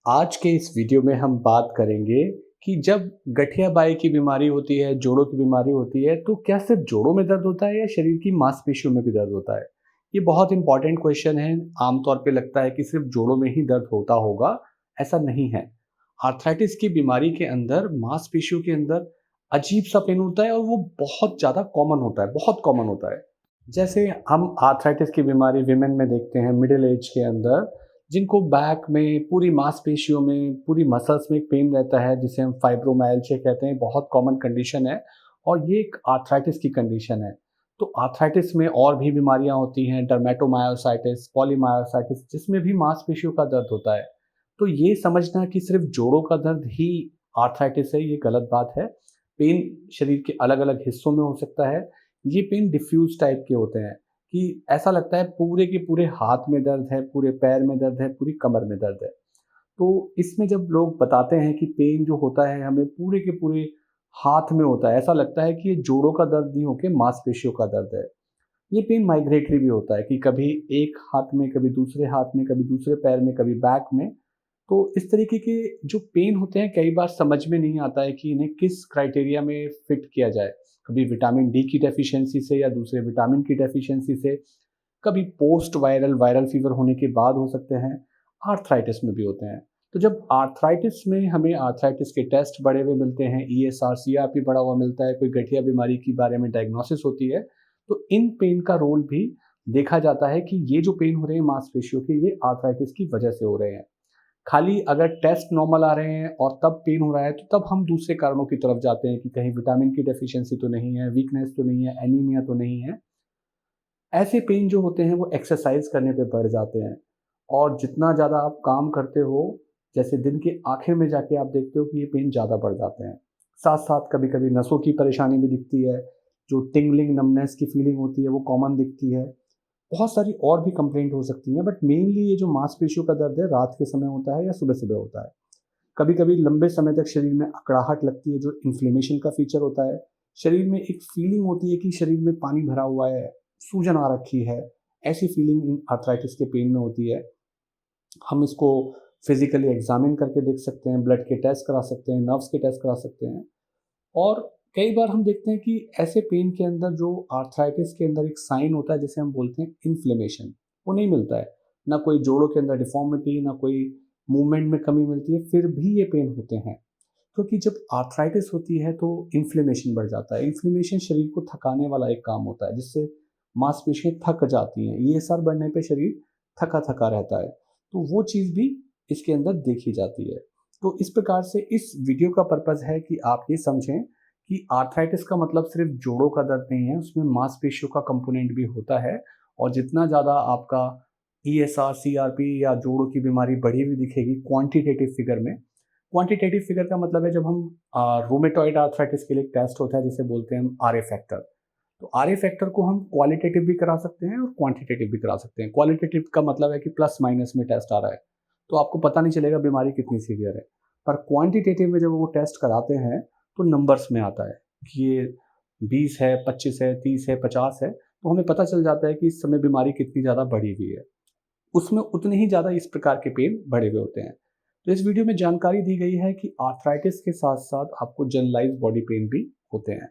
आज के इस वीडियो में हम बात करेंगे कि जब गठिया बाई की बीमारी होती है, जोड़ों की बीमारी होती है, तो क्या सिर्फ जोड़ों में दर्द होता है या शरीर की मांसपेशियों में भी दर्द होता है? ये बहुत इंपॉर्टेंट क्वेश्चन है। आमतौर पे लगता है कि सिर्फ जोड़ों में ही दर्द होता होगा, ऐसा नहीं है। आर्थराइटिस की बीमारी के अंदर मांसपेशियों के अंदर अजीब सा पेन होता है और वो बहुत ज़्यादा कॉमन होता है, बहुत कॉमन होता है। जैसे हम आर्थराइटिस की बीमारी विमेन में देखते हैं मिडिल एज के अंदर, जिनको बैक में, पूरी मांसपेशियों में, पूरी मसल्स में एक पेन रहता है जिसे हम फाइब्रोमाइल्जिया कहते हैं, बहुत कॉमन कंडीशन है और ये एक आर्थराइटिस की कंडीशन है। तो आर्थराइटिस में और भी बीमारियां होती हैं, डर्मेटोमायोसाइटिस, पॉलीमायोसाइटिस, जिसमें भी मांसपेशियों का दर्द होता है। तो ये समझना कि सिर्फ जोड़ों का दर्द ही आर्थराइटिस है, ये गलत बात है। पेन शरीर के अलग-अलग हिस्सों में हो सकता है। ये पेन डिफ्यूज़ टाइप के होते हैं कि ऐसा लगता है पूरे के पूरे हाथ में दर्द है, पूरे पैर में दर्द है, पूरी कमर में दर्द है। तो इसमें जब लोग बताते हैं कि पेन जो होता है हमें पूरे के पूरे हाथ में होता है, ऐसा लगता है कि ये जोड़ों का दर्द नहीं होके मांसपेशियों का दर्द है। ये पेन माइग्रेटरी भी होता है कि कभी एक हाथ में, कभी दूसरे हाथ में, कभी दूसरे पैर में, कभी बैक में। तो इस तरीके के जो पेन होते हैं कई बार समझ में नहीं आता है कि इन्हें किस क्राइटेरिया में फिट किया जाए। कभी विटामिन डी की डेफिशिएंसी से या दूसरे विटामिन की डेफिशिएंसी से, कभी पोस्ट वायरल वायरल फीवर होने के बाद हो सकते हैं, आर्थराइटिस में भी होते हैं। तो जब आर्थराइटिस में हमें आर्थराइटिस के टेस्ट बड़े हुए मिलते हैं, ईएसआर, सीआरपी बढ़ा हुआ मिलता है, कोई गठिया बीमारी के बारे में डायग्नोसिस होती है, तो इन पेन का रोल भी देखा जाता है कि ये जो पेन हो रहे हैं मांसपेशियों के, ये आर्थराइटिस की वजह से हो रहे हैं। खाली अगर टेस्ट नॉर्मल आ रहे हैं और तब पेन हो रहा है, तो तब हम दूसरे कारणों की तरफ जाते हैं कि कहीं विटामिन की डेफिशिएंसी तो नहीं है, वीकनेस तो नहीं है, एनीमिया तो नहीं है। ऐसे पेन जो होते हैं वो एक्सरसाइज करने पे बढ़ जाते हैं और जितना ज़्यादा आप काम करते हो, जैसे दिन के आखिर में जाके आप देखते हो कि ये पेन ज़्यादा बढ़ जाते हैं। साथ-साथ कभी-कभी नसों की परेशानी भी दिखती है, जो टिंगलिंग, नमनेस की फीलिंग होती है वो कॉमन दिखती है। बहुत सारी और भी कंप्लेंट हो सकती हैं, बट मेनली ये जो मांसपेशियों का दर्द है रात के समय होता है या सुबह-सुबह होता है। कभी-कभी लंबे समय तक शरीर में अकड़ाहट लगती है, जो इन्फ्लेमेशन का फीचर होता है। शरीर में एक फीलिंग होती है कि शरीर में पानी भरा हुआ है, सूजन आ रखी है, ऐसी फीलिंग इन आर्थराइटिस के पेन में होती है। हम इसको फिजिकली एग्जामिन करके देख सकते हैं, ब्लड के टेस्ट करा सकते हैं, नर्व्स के टेस्ट करा सकते हैं। और कई बार हम देखते हैं कि ऐसे पेन के अंदर जो आर्थराइटिस के अंदर एक साइन होता है जिसे हम बोलते हैं इन्फ्लेमेशन, वो नहीं मिलता है। ना कोई जोड़ों के अंदर डिफॉर्मिटी, ना कोई मूवमेंट में कमी मिलती है, फिर भी ये पेन होते हैं। क्योंकि जब आर्थराइटिस होती है तो इन्फ्लेमेशन बढ़ जाता है। इन्फ्लेमेशन शरीर को थकाने वाला एक काम होता है, जिससे मांसपेशियाँ थक जाती हैं। ईएसआर बढ़ने पे शरीर थका-थका रहता है। तो वो चीज़ भी इसके अंदर देखी जाती है। तो इस प्रकार से इस वीडियो का पर्पज़ है कि आप ये समझें कि आर्थराइटिस का मतलब सिर्फ़ जोड़ों का दर्द नहीं है, उसमें मांसपेशियों का कंपोनेंट भी होता है और जितना ज़्यादा आपका ईएसआर, सीआरपी या जोड़ों की बीमारी बढ़ी हुई दिखेगी क्वांटिटेटिव फिगर में। क्वांटिटेटिव फिगर का मतलब है जब हम रूमेटॉइड आर्थराइटिस के लिए एक टेस्ट होता है जिसे बोलते हैं हम आरए फैक्टर। तो आरए फैक्टर को हम क्वालिटेटिव भी करा सकते हैं और क्वांटिटेटिव भी करा सकते हैं। क्वालिटेटिव का मतलब है कि प्लस माइनस में टेस्ट आ रहा है, तो आपको पता नहीं चलेगा बीमारी कितनी सीवियर है। पर क्वांटिटेटिव में जब वो टेस्ट कराते हैं तो नंबर्स में आता है कि ये 20 है, 25 है, 30 है, 50 है, तो हमें पता चल जाता है कि इस समय बीमारी कितनी ज़्यादा बढ़ी हुई है। उसमें उतने ही ज़्यादा इस प्रकार के पेन बढ़े हुए होते हैं। तो इस वीडियो में जानकारी दी गई है कि आर्थराइटिस के साथ-साथ आपको जनरलाइज़्ड बॉडी पेन भी होते हैं।